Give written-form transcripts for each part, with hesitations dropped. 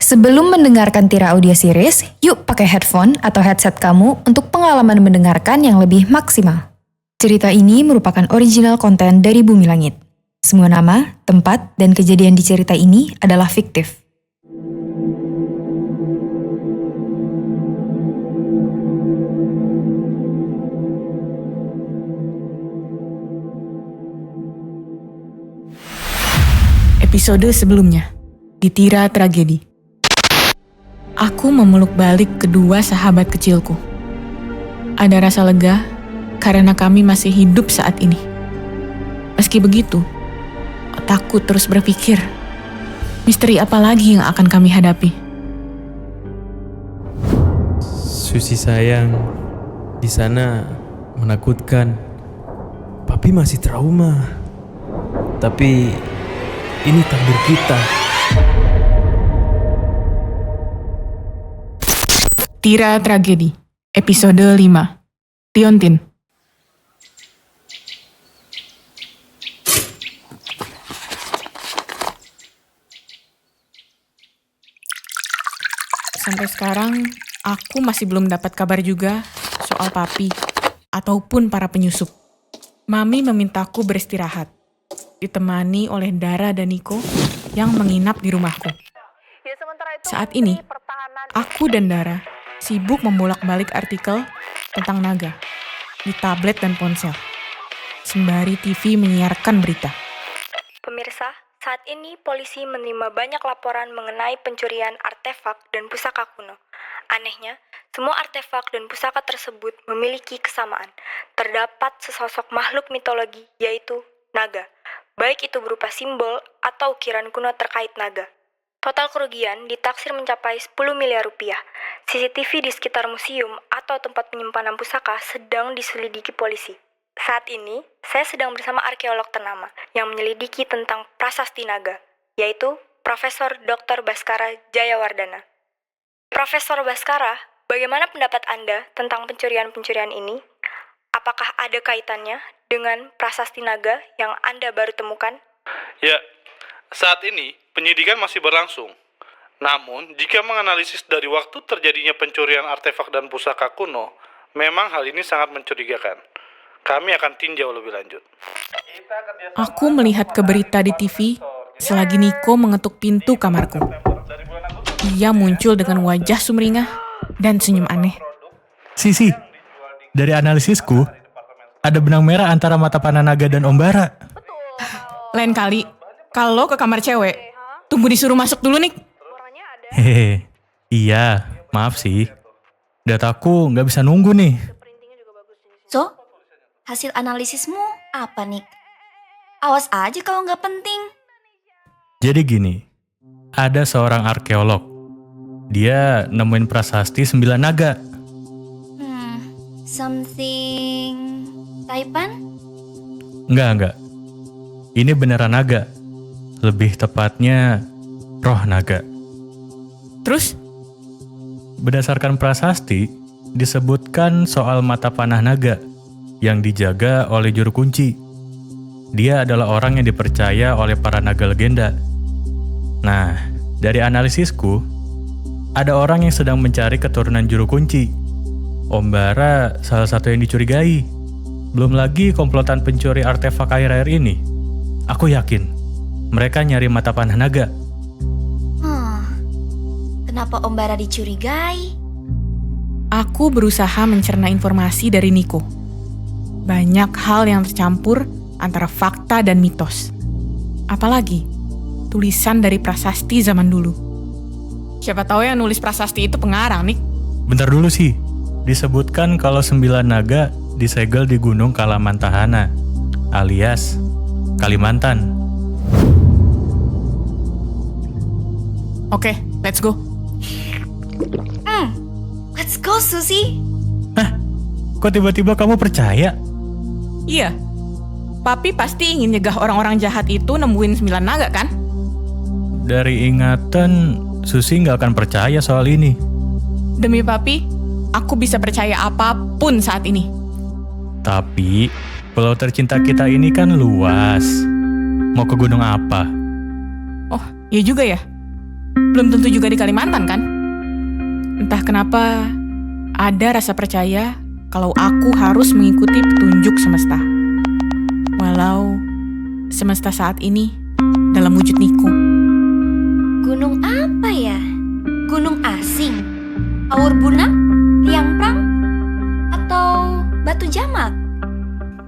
Sebelum mendengarkan Tira Audio Series, yuk pakai headphone atau headset kamu untuk pengalaman mendengarkan yang lebih maksimal. Cerita ini merupakan original konten dari Bumi Langit. Semua nama, tempat, dan kejadian di cerita ini adalah fiktif. Episode sebelumnya, di Tira Tragedi. Aku memeluk balik kedua sahabat kecilku. Ada rasa lega karena kami masih hidup saat ini. Meski begitu, otakku terus berpikir, misteri apa lagi yang akan kami hadapi? Susi sayang, di sana menakutkan. Papi masih trauma. Tapi ini takdir kita. Tira Tragedi, episode 5. Tiontin. Sampai sekarang, aku masih belum dapat kabar juga soal papi ataupun para penyusup. Mami memintaku beristirahat, ditemani oleh Dara dan Niko yang menginap di rumahku. Saat ini, aku dan Dara sibuk membolak-balik artikel tentang naga di tablet dan ponsel, sembari TV menyiarkan berita. Pemirsa, saat ini polisi menerima banyak laporan mengenai pencurian artefak dan pusaka kuno. Anehnya, semua artefak dan pusaka tersebut memiliki kesamaan. Terdapat sesosok makhluk mitologi, yaitu naga, baik itu berupa simbol atau ukiran kuno terkait naga. Total kerugian ditaksir mencapai 10 miliar rupiah. CCTV di sekitar museum atau tempat penyimpanan pusaka sedang diselidiki polisi. Saat ini, saya sedang bersama arkeolog ternama yang menyelidiki tentang prasasti naga, yaitu Profesor Dr. Baskara Jayawardana. Profesor Baskara, bagaimana pendapat Anda tentang pencurian-pencurian ini? Apakah ada kaitannya dengan prasasti naga yang Anda baru temukan? Ya, saat ini penyidikan masih berlangsung. Namun, jika menganalisis dari waktu terjadinya pencurian artefak dan pusaka kuno, memang hal ini sangat mencurigakan. Kami akan tinjau lebih lanjut. Aku melihat ke berita di TV selagi Niko mengetuk pintu kamarku. Ia muncul dengan wajah sumringah dan senyum aneh. Sisi, dari analisisku, ada benang merah antara mata panah naga dan Ombara. Lain kali, kalau ke kamar cewek, tunggu disuruh masuk dulu, Nik. Hehe, iya, maaf sih. Dataku nggak bisa nunggu nih. So, hasil analisismu apa, Nik? Awas aja kalau nggak penting. Jadi gini, ada seorang arkeolog. Dia nemuin prasasti 9 naga. Something Taipan? Enggak. Ini beneran naga. Lebih tepatnya, roh naga. Terus? Berdasarkan prasasti, disebutkan soal mata panah naga yang dijaga oleh juru kunci. Dia adalah orang yang dipercaya oleh para naga legenda. Nah, dari analisisku, ada orang yang sedang mencari keturunan juru kunci. Ombara salah satu yang dicurigai. Belum lagi komplotan pencuri artefak air-air ini. Aku yakin mereka nyari mata panah naga. Kenapa Ombara dicurigai? Aku berusaha mencerna informasi dari Niko. Banyak hal yang tercampur antara fakta dan mitos. Apalagi tulisan dari prasasti zaman dulu. Siapa tahu yang nulis prasasti itu pengarang, Nik. Bentar dulu sih. Disebutkan kalau 9 naga disegel di Gunung Kalamantahana, alias Kalimantan. Oke, let's go. Let's go, Susi. Kok tiba-tiba kamu percaya? Iya, Papi pasti ingin nyegah orang-orang jahat itu nemuin 9 naga, kan? Dari ingatan, Susi nggak akan percaya soal ini. Demi Papi, aku bisa percaya apapun saat ini. Tapi, pulau tercinta kita ini kan luas. Mau ke gunung apa? Oh, iya juga ya. Belum tentu juga di Kalimantan kan? Entah kenapa, ada rasa percaya kalau aku harus mengikuti petunjuk semesta. Walau semesta saat ini dalam wujud Niko. Gunung apa ya? Gunung asing? Aur Buna? Liang Prang? Atau Batu Jamak?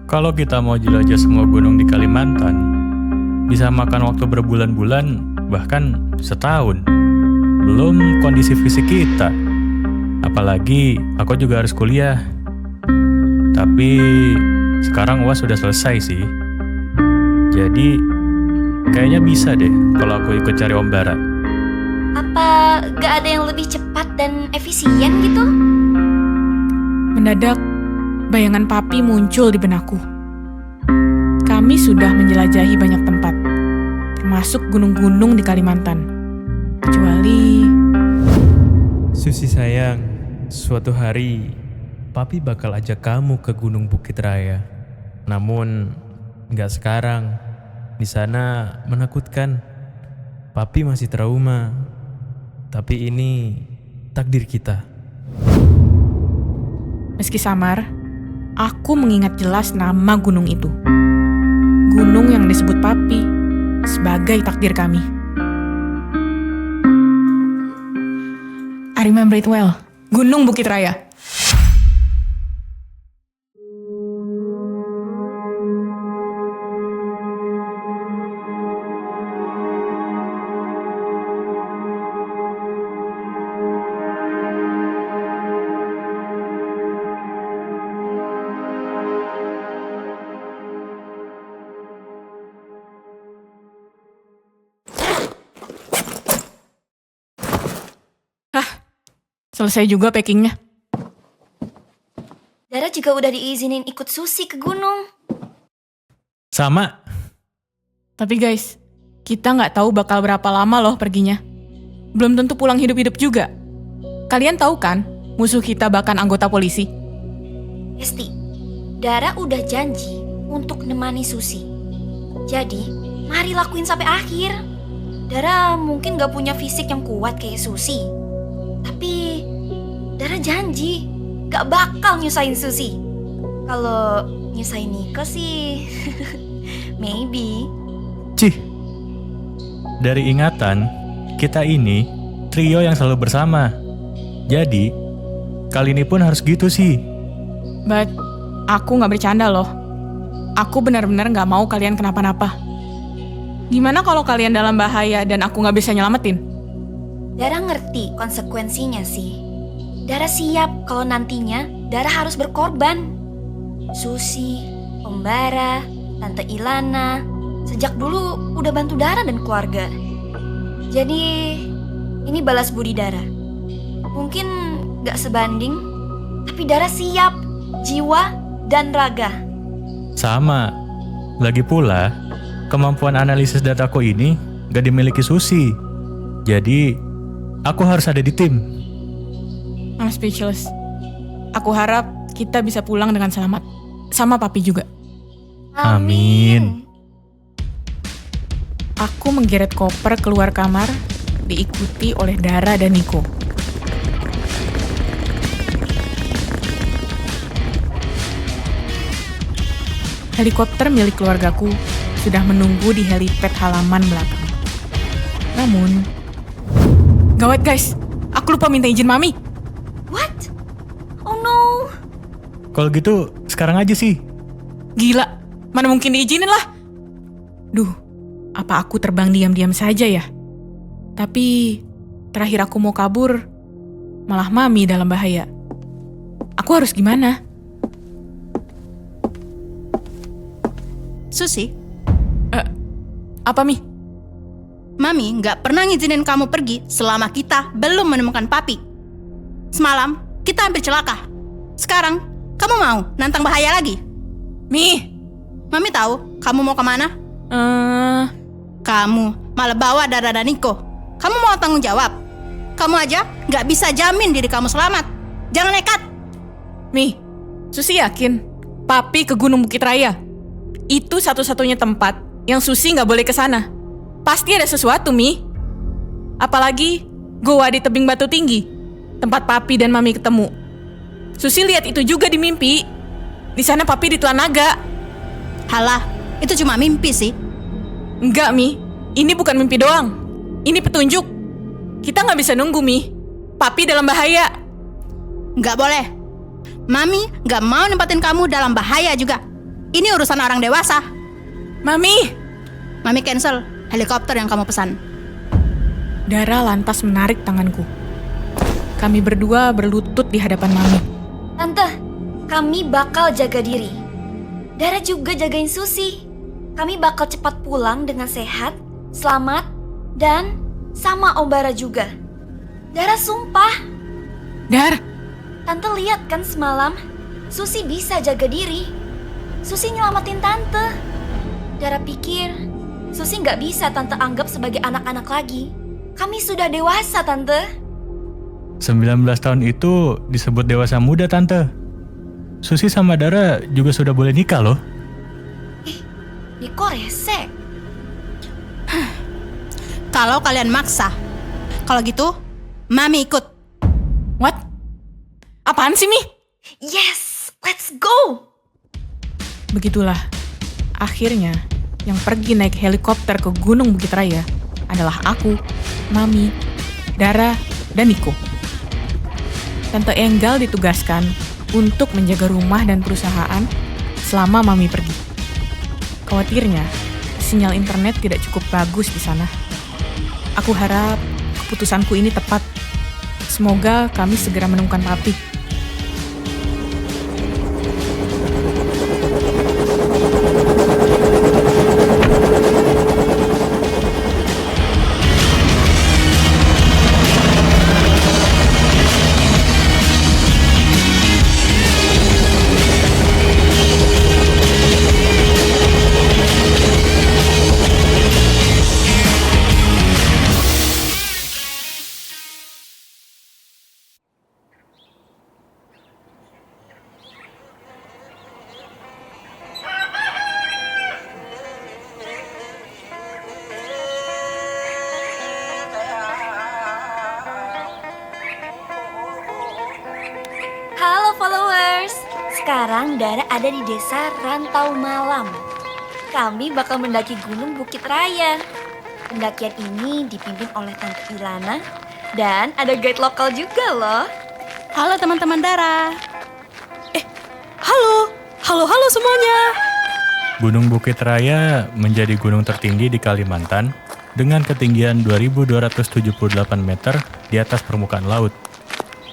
Kalau kita mau jelajah semua gunung di Kalimantan, bisa makan waktu berbulan-bulan, bahkan setahun. Belum kondisi fisik kita. Apalagi aku juga harus kuliah. Tapi sekarang UAS sudah selesai sih. Jadi kayaknya bisa deh kalau aku ikut cari Om Bara. Apa gak ada yang lebih cepat dan efisien gitu? Mendadak, bayangan Papi muncul di benakku. Kami sudah menjelajahi banyak tempat, termasuk gunung-gunung di Kalimantan. Kecuali... Susi sayang, suatu hari Papi bakal ajak kamu ke Gunung Bukit Raya. Namun, nggak sekarang. Di sana menakutkan. Papi masih trauma. Tapi ini takdir kita. Meski samar, aku mengingat jelas nama gunung itu. Gunung yang disebut Papi sebagai takdir kami. I remember it well. Gunung Bukit Raya. Selesai juga packingnya. Dara juga udah diizinin ikut Susi ke gunung. Sama. Tapi guys, kita nggak tahu bakal berapa lama loh perginya. Belum tentu pulang hidup-hidup juga. Kalian tahu kan, musuh kita bahkan anggota polisi. Esti, Dara udah janji untuk nemani Susi. Jadi, mari lakuin sampai akhir. Dara mungkin gak punya fisik yang kuat kayak Susi. Tapi Dara janji gak bakal nyusahin Susi. Kalau nyusahin Niko sih maybe. Cih, dari ingatan, kita ini trio yang selalu bersama. Jadi, kali ini pun harus gitu sih. But, aku gak bercanda loh. Aku benar-benar gak mau kalian kenapa-napa. Gimana kalau kalian dalam bahaya dan aku gak bisa nyelamatin? Dara ngerti konsekuensinya sih. Dara siap kalau nantinya Dara harus berkorban. Susi, Om Bara, Tante Ilana, sejak dulu udah bantu Dara dan keluarga. Jadi, ini balas budi Dara. Mungkin gak sebanding, tapi Dara siap, jiwa dan raga. Sama. Lagi pula, kemampuan analisis dataku ini gak dimiliki Susi. Jadi, aku harus ada di tim. I'm speechless. Aku harap kita bisa pulang dengan selamat. Sama Papi juga. Amin. Aku menggeret koper keluar kamar, diikuti oleh Dara dan Niko. Helikopter milik keluargaku sudah menunggu di helipad halaman belakang. Namun, gawat guys, aku lupa minta izin Mami. What? Oh no. Kalau gitu, sekarang aja sih. Gila, mana mungkin diizinin lah. Duh, apa aku terbang diam-diam saja ya? Tapi, terakhir aku mau kabur, malah Mami dalam bahaya. Aku harus gimana? Susi, Apa Mi? Mami nggak pernah ngizinin kamu pergi selama kita belum menemukan Papi. Semalam, kita hampir celaka. Sekarang, kamu mau nantang bahaya lagi? Mi, Mami tahu kamu mau kemana? Kamu malah bawa Dara dan Niko. Kamu mau tanggung jawab? Kamu aja nggak bisa jamin diri kamu selamat. Jangan nekat. Mi, Susi yakin Papi ke Gunung Bukit Raya. Itu satu-satunya tempat yang Susi nggak boleh ke sana. Pasti ada sesuatu, Mi. Apalagi goa di tebing batu tinggi, tempat papi dan mami ketemu. Susi lihat itu juga di mimpi. Di sana papi ditelan naga. Halah, itu cuma mimpi sih. Enggak, Mi. Ini bukan mimpi doang. Ini petunjuk. Kita nggak bisa nunggu, Mi. Papi dalam bahaya. Nggak boleh. Mami nggak mau nempatin kamu dalam bahaya juga. Ini urusan orang dewasa. Mami! Mami cancel helikopter yang kamu pesan. Dara lantas menarik tanganku. Kami berdua berlutut di hadapan Mami. Tante, kami bakal jaga diri. Dara juga jagain Susi. Kami bakal cepat pulang dengan sehat, selamat, dan sama Om Bara juga. Dara sumpah. Dar, Tante lihat kan semalam, Susi bisa jaga diri. Susi nyelamatin Tante. Dara pikir, Susi nggak bisa Tante anggap sebagai anak-anak lagi. Kami sudah dewasa, Tante. 19 tahun itu disebut dewasa muda, Tante. Susi sama Dara juga sudah boleh nikah loh. Niko rese. Kalau kalian maksa. Kalau gitu, Mami ikut. what? Apaan sih, Mi? Yes, let's go. Begitulah, akhirnya yang pergi naik helikopter ke Gunung Bukit Raya adalah aku, Mami, Dara, dan Niko. Tante Enggal ditugaskan untuk menjaga rumah dan perusahaan selama Mami pergi. Khawatirnya, sinyal internet tidak cukup bagus di sana. Aku harap keputusanku ini tepat. Semoga kami segera menemukan Papi. Halo followers, sekarang Dara ada di desa Rantau Malam. Kami bakal mendaki Gunung Bukit Raya. Pendakian ini dipimpin oleh Tante Ilana dan ada guide lokal juga loh. Halo teman-teman Dara. Halo semuanya. Gunung Bukit Raya menjadi gunung tertinggi di Kalimantan dengan ketinggian 2.278 meter di atas permukaan laut.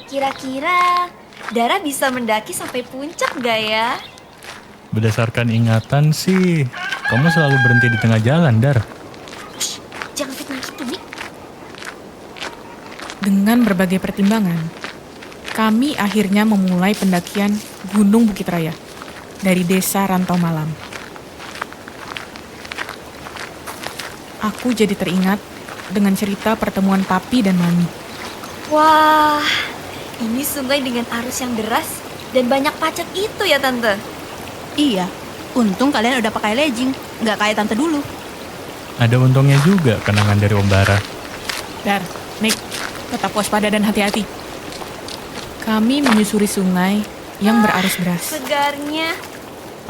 Kira-kira Dara bisa mendaki sampai puncak gak ya? Berdasarkan ingatan sih, kamu selalu berhenti di tengah jalan, Dar. Shh, jangan fitnah gitu, Nik. Dengan berbagai pertimbangan, kami akhirnya memulai pendakian Gunung Bukit Raya dari desa Rantau Malam. Aku jadi teringat dengan cerita pertemuan Papi dan Mami. Wah, ini sungai dengan arus yang deras dan banyak pacet itu ya Tante. Iya, untung kalian udah pakai legging, nggak kayak tante dulu. Ada untungnya juga kenangan dari Om Bara. Dar, Nick, tetap waspada dan hati-hati. Kami menyusuri sungai yang berarus deras. Segarnya.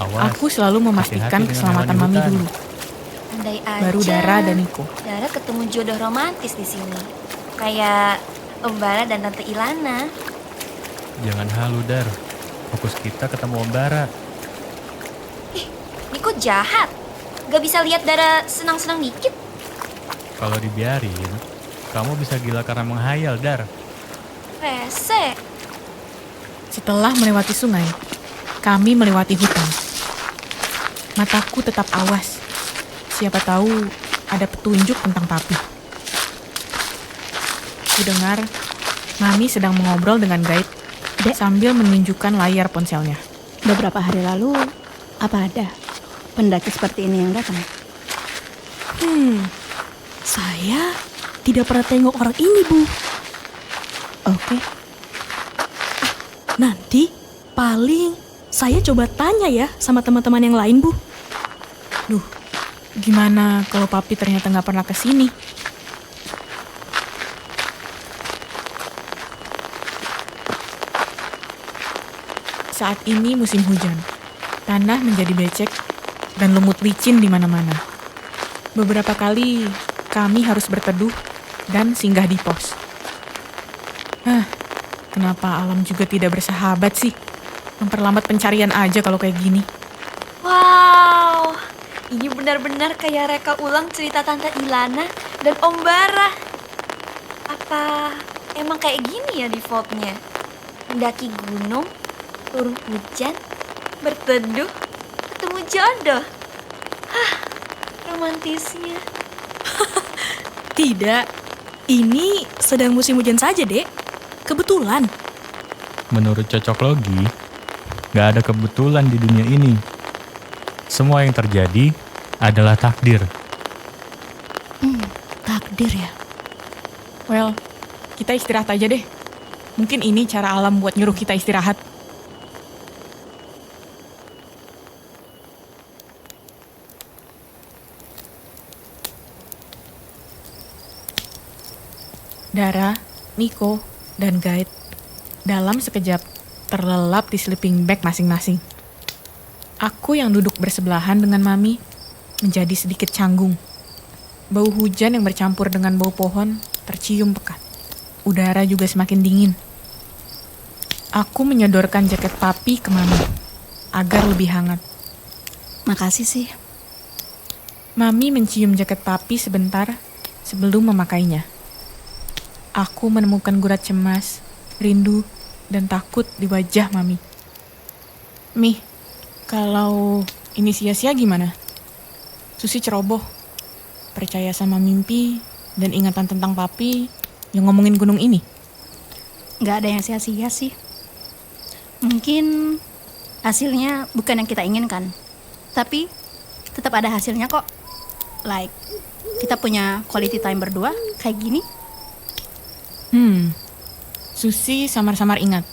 Awas, Aku selalu memastikan hati-hati dengan keselamatan hewan di Mami hutan. dulu, Andai aja. baru Dara dan Niko. Dara ketemu jodoh romantis di sini. Kayak Om Bara dan Tante Ilana. Jangan halu, Dar. Fokus kita ketemu Om Bara. Niko jahat. Gak bisa lihat Dara senang-senang dikit. Kalau dibiarin, kamu bisa gila karena menghayal, Dar. Rese. Setelah melewati sungai, kami melewati hutan. Mataku tetap awas. Siapa tahu ada petunjuk tentang Papi. Kudengar, Mami sedang mengobrol dengan guide sambil menunjukkan layar ponselnya. Beberapa hari lalu, apa ada pendaki seperti ini yang datang? Saya tidak pernah tengok orang ini, Bu. Oke. Nanti paling saya coba tanya ya sama teman-teman yang lain, Bu. Duh, gimana kalau Papi ternyata nggak pernah kesini? Saat ini musim hujan. Tanah menjadi becek dan lumut licin di mana-mana. Beberapa kali kami harus berteduh dan singgah di pos. Kenapa alam juga tidak bersahabat sih? Memperlambat pencarian aja kalau kayak gini. Wow, ini benar-benar kayak reka ulang cerita Tante Ilana dan Om Bara. Apa emang kayak gini ya defaultnya? Mendaki gunung, turun hujan, berteduh, ketemu jodoh. Romantisnya. Tidak, ini sedang musim hujan saja, Dek. Kebetulan. Menurut cocok logi, nggak ada kebetulan di dunia ini. Semua yang terjadi adalah takdir. Takdir ya. Well, kita istirahat aja deh. Mungkin ini cara alam buat nyuruh kita istirahat. Dara, Niko, dan Guide dalam sekejap terlelap di sleeping bag masing-masing. Aku yang duduk bersebelahan dengan Mami menjadi sedikit canggung. Bau hujan yang bercampur dengan bau pohon tercium pekat. Udara juga semakin dingin. Aku menyodorkan jaket Papi ke Mami agar lebih hangat. Makasih sih. Mami mencium jaket Papi sebentar sebelum memakainya. Aku menemukan gurat cemas, rindu, dan takut di wajah Mami. Mi, kalau ini sia-sia gimana? Susi ceroboh, percaya sama mimpi dan ingatan tentang Papi yang ngomongin gunung ini. Nggak ada yang sia-sia sih. Mungkin hasilnya bukan yang kita inginkan. Tapi tetap ada hasilnya kok. Like, kita punya quality time berdua kayak gini. Susi samar-samar ingat.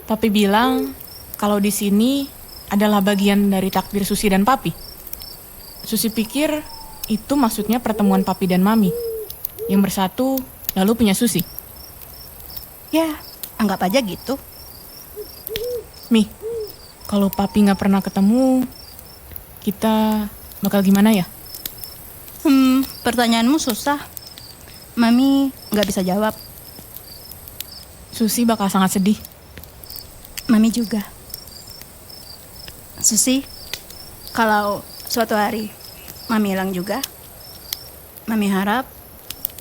Papi bilang kalau di sini adalah bagian dari takdir Susi dan Papi. Susi pikir itu maksudnya pertemuan Papi dan Mami yang bersatu lalu punya Susi. Ya, anggap aja gitu. Mi, kalau Papi nggak pernah ketemu, kita bakal gimana ya? Pertanyaanmu susah. Mami nggak bisa jawab. Susi bakal sangat sedih. Mami juga. Susi, kalau suatu hari Mami hilang juga, Mami harap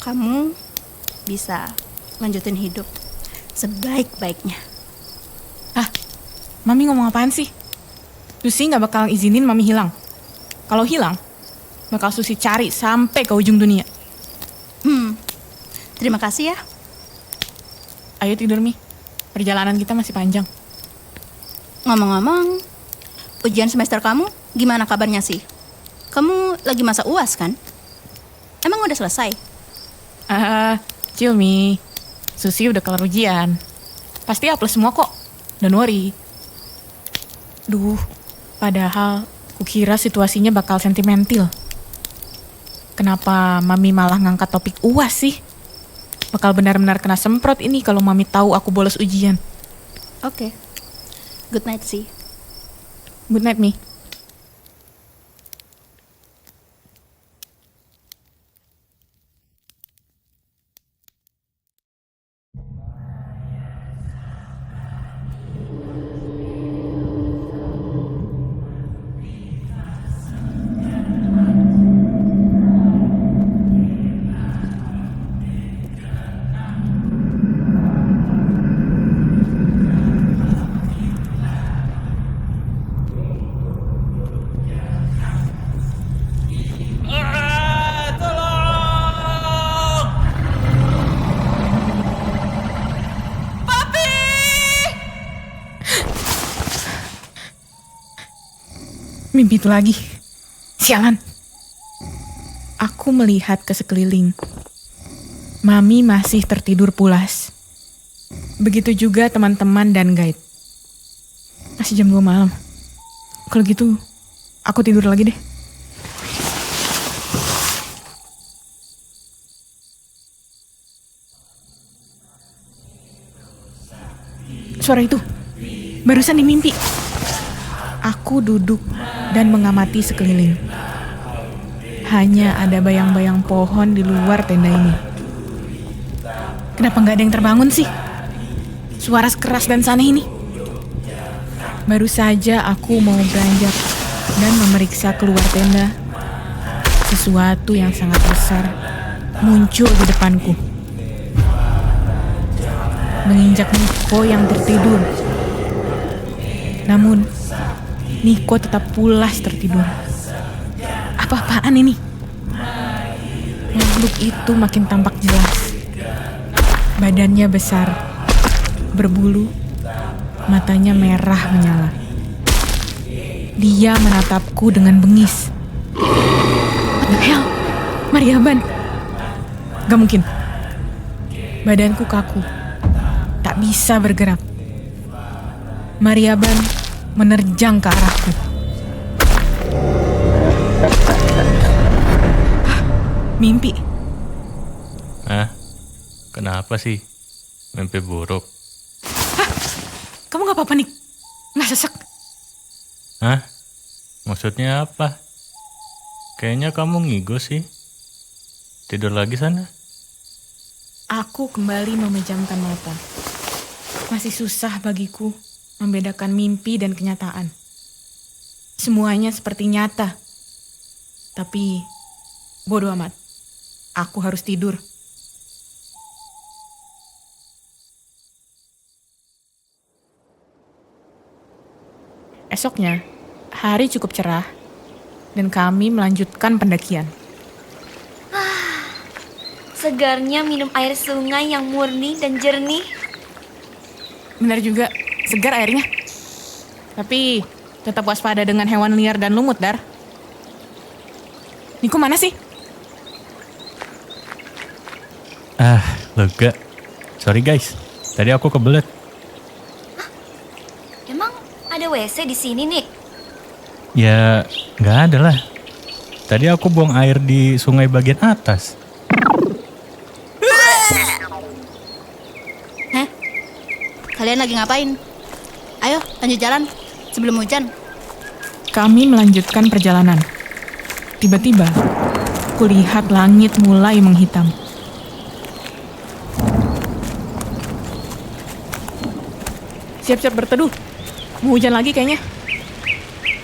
kamu bisa lanjutin hidup sebaik-baiknya. Mami ngomong apaan sih? Susi nggak bakal izinin Mami hilang. Kalau hilang, bakal Susi cari sampai ke ujung dunia. Terima kasih ya. Ayo tidur, Mi. Perjalanan kita masih panjang. Ngomong-ngomong, ujian semester kamu gimana kabarnya sih? Kamu lagi masa UAS kan? Emang udah selesai? Chill, Mi. Susi udah kelar ujian. Pasti A+ semua kok. Don't worry. Duh, padahal kukira situasinya bakal sentimental. Kenapa Mami malah ngangkat topik UAS sih? Bakal benar-benar kena semprot ini kalau Mami tahu aku bolos ujian. Oke. Good night sih. Good night, Mi. Mimpi itu lagi. Sialan. Aku melihat ke sekeliling. Mami masih tertidur pulas. Begitu juga teman-teman dan Guide. Masih jam 2 malam. Kalau gitu, aku tidur lagi deh. Suara itu. Barusan di mimpi. Aku duduk dan mengamati sekeliling. Hanya ada bayang-bayang pohon di luar tenda ini. Kenapa nggak ada yang terbangun sih? Suara keras dan saneh ini. Baru saja aku mau beranjak dan memeriksa keluar tenda. Sesuatu yang sangat besar muncul di depanku. Menginjak Niko yang tertidur. Namun, Niko tetap pulas tertidur. Apa-apaan ini? Makhluk itu makin tampak jelas. Badannya besar, berbulu, matanya merah menyala. Dia menatapku dengan bengis. What the hell? Mariaban? Gak mungkin. Badanku kaku, tak bisa bergerak. Mariaban menerjang ke arahku. Mimpi. Kenapa sih? Mimpi buruk? Kamu gak apa-apa, Nik? Gak sesek? Maksudnya apa? Kayaknya kamu ngigo sih. Tidur lagi sana. Aku kembali memejamkan mata. Masih susah bagiku membedakan mimpi dan kenyataan. Semuanya seperti nyata. Tapi bodoh amat. Aku harus tidur. Esoknya, hari cukup cerah dan kami melanjutkan pendakian. Segarnya minum air sungai yang murni dan jernih. Benar juga, segar airnya. Tapi tetap waspada dengan hewan liar dan lumut, Dar. Niko mana sih? Lega. Sorry guys, tadi aku kebelet. Emang ada WC di sini, Nik? Ya, nggak ada lah. Tadi aku buang air di sungai bagian atas. Kalian lagi ngapain? Ayo, lanjut jalan sebelum hujan. Kami melanjutkan perjalanan. Tiba-tiba, kulihat langit mulai menghitam. Siap-siap berteduh. Mau hujan lagi kayaknya.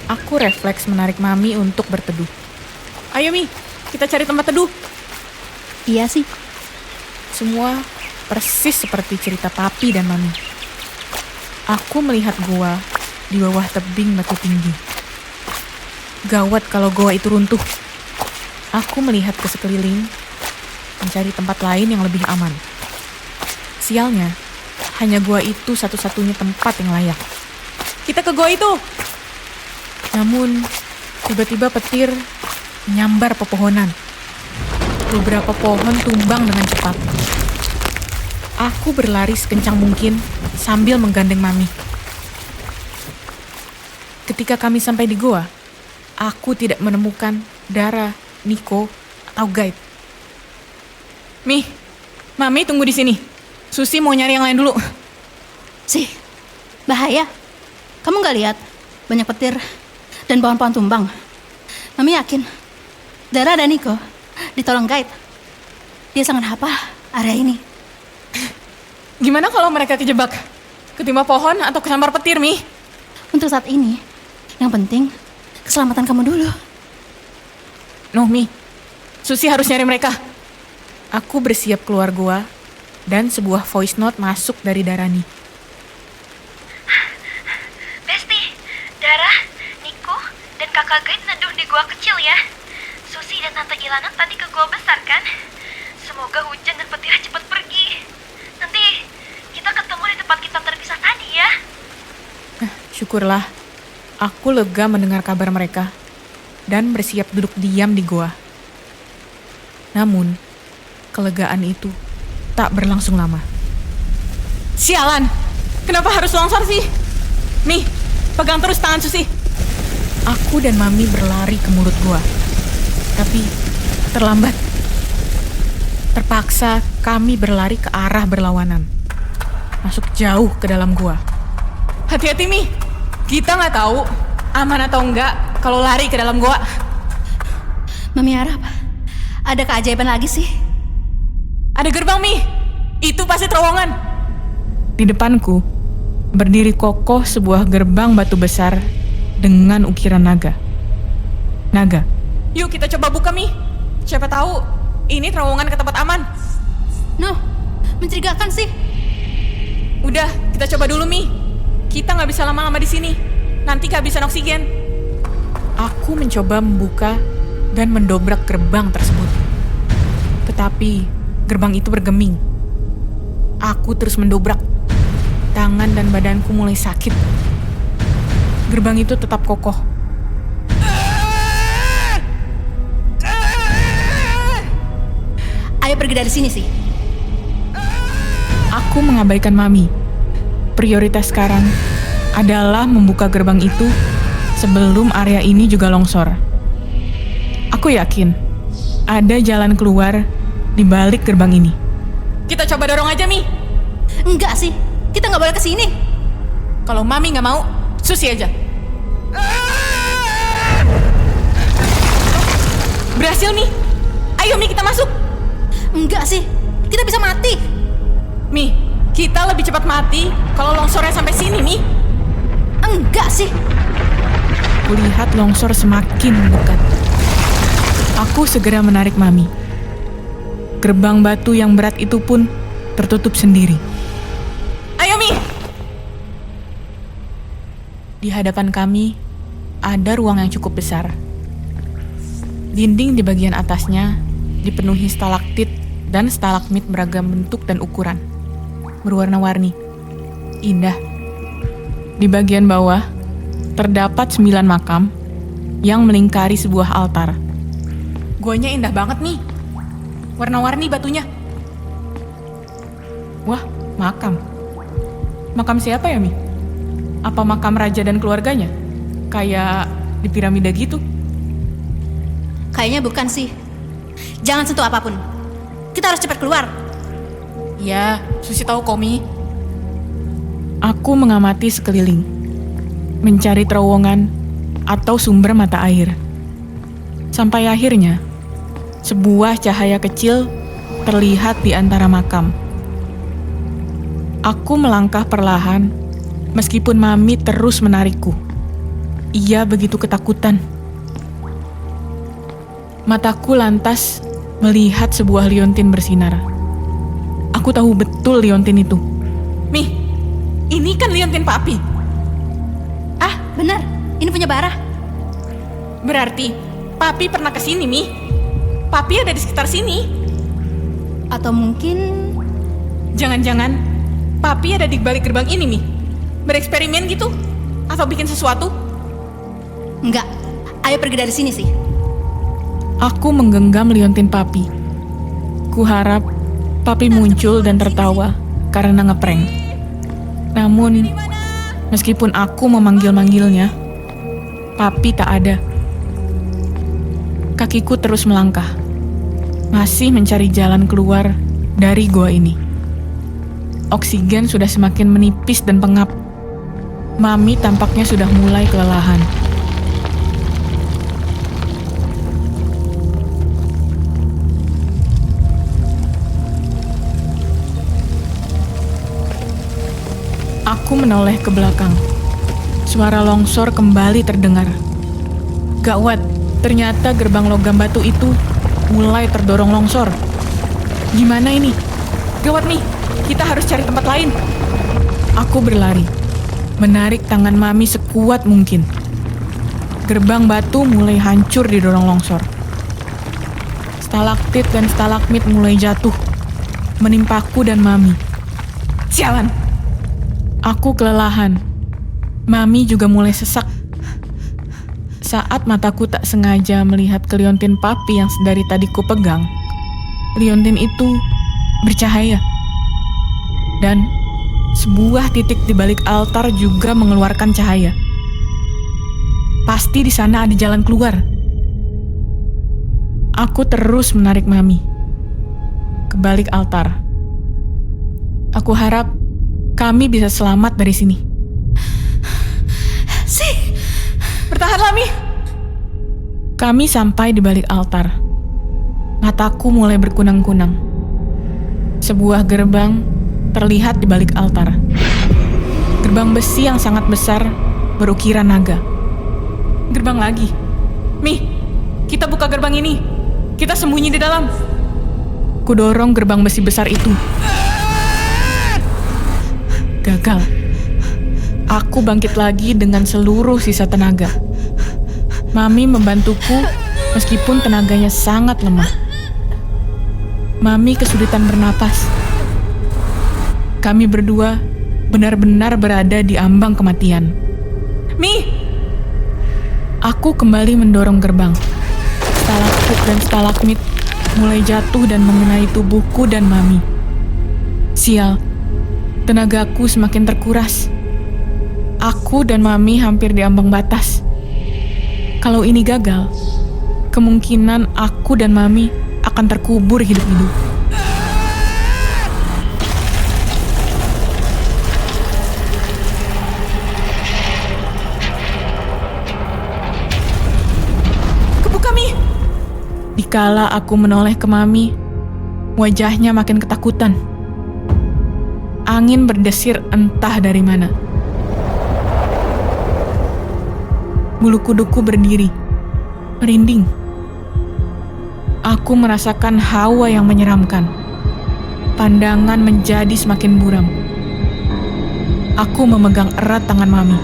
Aku refleks menarik Mami untuk berteduh. Ayo Mi, kita cari tempat teduh. Iya sih. Semua persis seperti cerita Papi dan Mami. Aku melihat goa di bawah tebing batu tinggi. Gawat kalau goa itu runtuh. Aku melihat ke sekeliling, mencari tempat lain yang lebih aman. Sialnya, hanya goa itu satu-satunya tempat yang layak. Kita ke goa itu! Namun, tiba-tiba petir menyambar pepohonan. Beberapa pohon tumbang dengan cepat. Aku berlari sekencang mungkin sambil menggandeng Mami. Ketika kami sampai di goa, aku tidak menemukan Dara, Niko, atau guide. Mi, Mami tunggu di sini. Susi mau nyari yang lain dulu. Sih, bahaya. Kamu gak lihat banyak petir dan pohon-pohon tumbang? Mami yakin Dara dan Niko ditolong guide. Dia sangat hafal area ini. Gimana kalau mereka kejebak? Ketimpa pohon atau kesambar petir, Mi? Untuk saat ini, yang penting keselamatan kamu dulu. No, Mi. Susi harus nyari mereka. Aku bersiap keluar gua dan sebuah voice note masuk dari Darani. Besti, Dara, Niko, dan kakak guide neduh di gua kecil ya. Susi dan Tante Ilana tadi ke gua besar kan? Semoga hujan dan petirnya cepat pergi. Nanti kita ketemu di tempat kita terpisah tadi ya. Syukurlah, aku lega mendengar kabar mereka dan bersiap duduk diam di goa. Namun, kelegaan itu tak berlangsung lama. Sialan! Kenapa harus longsor sih? Mi, pegang terus tangan Susi. Aku dan Mami berlari ke mulut goa. Tapi, terlambat. Terpaksa kami berlari ke arah berlawanan. Masuk jauh ke dalam gua. Hati-hati, Mi. Kita nggak tahu aman atau enggak kalau lari ke dalam goa. Mami harap ada keajaiban lagi sih. Ada gerbang, Mi. Itu pasti terowongan. Di depanku berdiri kokoh sebuah gerbang batu besar dengan ukiran naga. Naga. Yuk kita coba buka, Mi. Siapa tahu ini terowongan ke tempat aman. No, mencurigakan sih. Udah, kita coba dulu, Mi. Kita nggak bisa lama-lama di sini. Nanti kehabisan oksigen. Aku mencoba membuka dan mendobrak gerbang tersebut. Tetapi gerbang itu bergeming. Aku terus mendobrak. Tangan dan badanku mulai sakit. Gerbang itu tetap kokoh. Ayo pergi dari sini sih. Aku mengabaikan Mami. Prioritas sekarang adalah membuka gerbang itu sebelum area ini juga longsor. Aku yakin ada jalan keluar di balik gerbang ini. Kita coba dorong aja, Mi. Enggak sih, kita nggak boleh kesini. Kalau Mami nggak mau, Susi aja. Berhasil, Mi. Ayo, Mi, kita masuk. Enggak sih, kita bisa mati. Mi, kita lebih cepat mati kalau longsornya sampai sini, Mi. Enggak sih. Kulihat longsor semakin mendekat. Aku segera menarik Mami. Gerbang batu yang berat itu pun tertutup sendiri. Ayo, Mi! Di hadapan kami ada ruang yang cukup besar. Dinding di bagian atasnya dipenuhi stalaktit dan stalagmit beragam bentuk dan ukuran. Berwarna-warni. Indah. Di bagian bawah terdapat 9 makam yang melingkari sebuah altar. Guanya indah banget nih. Warna-warni batunya. Wah, makam. Makam siapa ya, Mi? Apa makam raja dan keluarganya? Kayak di piramida gitu. Kayaknya bukan sih. Jangan sentuh apapun. Kita harus cepat keluar. Ya, Susi tahu kok, Mi. Aku mengamati sekeliling, mencari terowongan atau sumber mata air. Sampai akhirnya, sebuah cahaya kecil terlihat di antara makam. Aku melangkah perlahan, meskipun Mami terus menarikku. Ia begitu ketakutan. Mataku lantas melihat sebuah liontin bersinar. Aku tahu betul liontin itu. Mi, ini kan liontin Papi. Ah, benar. Ini punya Bara. Berarti Papi pernah ke sini, Mi. Papi ada di sekitar sini. Atau mungkin Jangan-jangan Papi ada di balik gerbang ini, Mi. Bereksperimen gitu? Atau bikin sesuatu? enggak. Ayo pergi dari sini sih. Aku menggenggam liontin Papi. Kuharap Papi muncul dan tertawa karena ngeprank. Namun, meskipun aku memanggil-manggilnya, Papi tak ada. Kakiku terus melangkah, masih mencari jalan keluar dari gua ini. Oksigen sudah semakin menipis dan pengap. Mami tampaknya sudah mulai kelelahan. Aku menoleh ke belakang. Suara longsor kembali terdengar. Gawat, ternyata gerbang logam batu itu mulai terdorong longsor. Gimana ini? Gawat nih, kita harus cari tempat lain. Aku berlari, menarik tangan Mami sekuat mungkin. Gerbang batu mulai hancur didorong longsor. Stalaktit dan stalagmit mulai jatuh, menimpaku dan Mami. Sialan! Aku kelelahan. Mami juga mulai sesak. Saat mataku tak sengaja melihat ke liontin Papi yang dari tadi ku pegang, liontin itu bercahaya. Dan sebuah titik di balik altar juga mengeluarkan cahaya. Pasti di sana ada jalan keluar. Aku terus menarik Mami ke balik altar. Aku harap kami bisa selamat dari sini. Tahanlah, Mi. Kami sampai di balik altar. Mataku mulai berkunang-kunang. Sebuah gerbang terlihat di balik altar. Gerbang besi yang sangat besar berukiran naga. Gerbang lagi. Mi, kita buka gerbang ini. Kita sembunyi di dalam. Kudorong gerbang besi besar itu. Gagal. Aku bangkit lagi dengan seluruh sisa tenaga. Mami membantuku meskipun tenaganya sangat lemah. Mami kesulitan bernapas. Kami berdua benar-benar berada di ambang kematian. Mi! Aku kembali mendorong gerbang. Stalaktit dan stalagmit mulai jatuh dan mengenai tubuhku dan Mami. Sial, tenagaku semakin terkuras. Aku dan Mami hampir di ambang batas. Kalau ini gagal, kemungkinan aku dan Mami akan terkubur hidup-hidup. Kebuka, Mi! Dikala aku menoleh ke Mami, wajahnya makin ketakutan. Angin berdesir entah dari mana. Bulu kuduku berdiri, merinding. Aku merasakan hawa yang menyeramkan. Pandangan menjadi semakin buram. Aku memegang erat tangan Mami.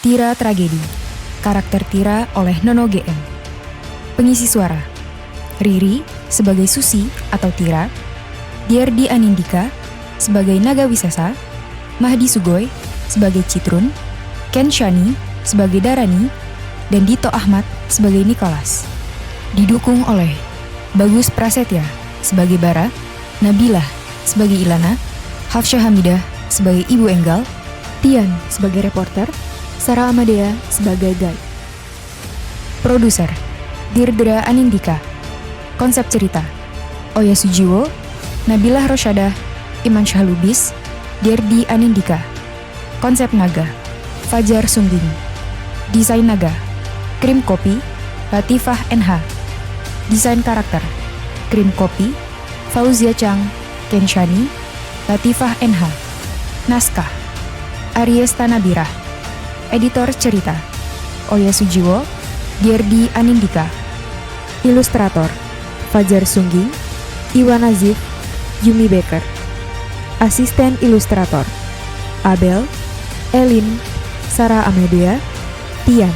Tira Tragedi. Karakter Tira oleh Nono GM. Pengisi suara: Riri sebagai Susi atau Tira, Dierdi Anindika sebagai Naga Wisesa, Mahdi Sugoi sebagai Citrun, Ken Shani sebagai Darani, dan Dito Ahmad sebagai Nicholas. Didukung oleh Bagus Prasetya sebagai Bara, Nabilah sebagai Ilana, Hafsyah Hamidah sebagai Ibu Enggal, Tian sebagai reporter, Sarah Amadea sebagai guide. Produser Dirdra Anindika. Konsep cerita Oya Sujiwo, Nabilah Rosyadah, Iman Syahlubis, Dierdi Anindika. Konsep naga Fajar Sungging. Desain naga Krim Kopi, Latifah NH. Desain karakter Krim Kopi, Fauzia Chang, Ken Shani, Latifah NH. Naskah Aries Tanabirah. Editor cerita Oya Sujiwo, Dierdi Anindika. Ilustrator Fajar Sungging, Iwan Azif, Yumi Becker. Asisten ilustrator Abel, Elin, Sarah Amadea, Tian.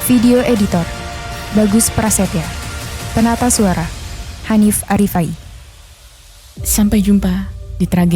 Video editor Bagus Prasetya. Penata suara Hanif Arifai. Sampai jumpa di Tragedi.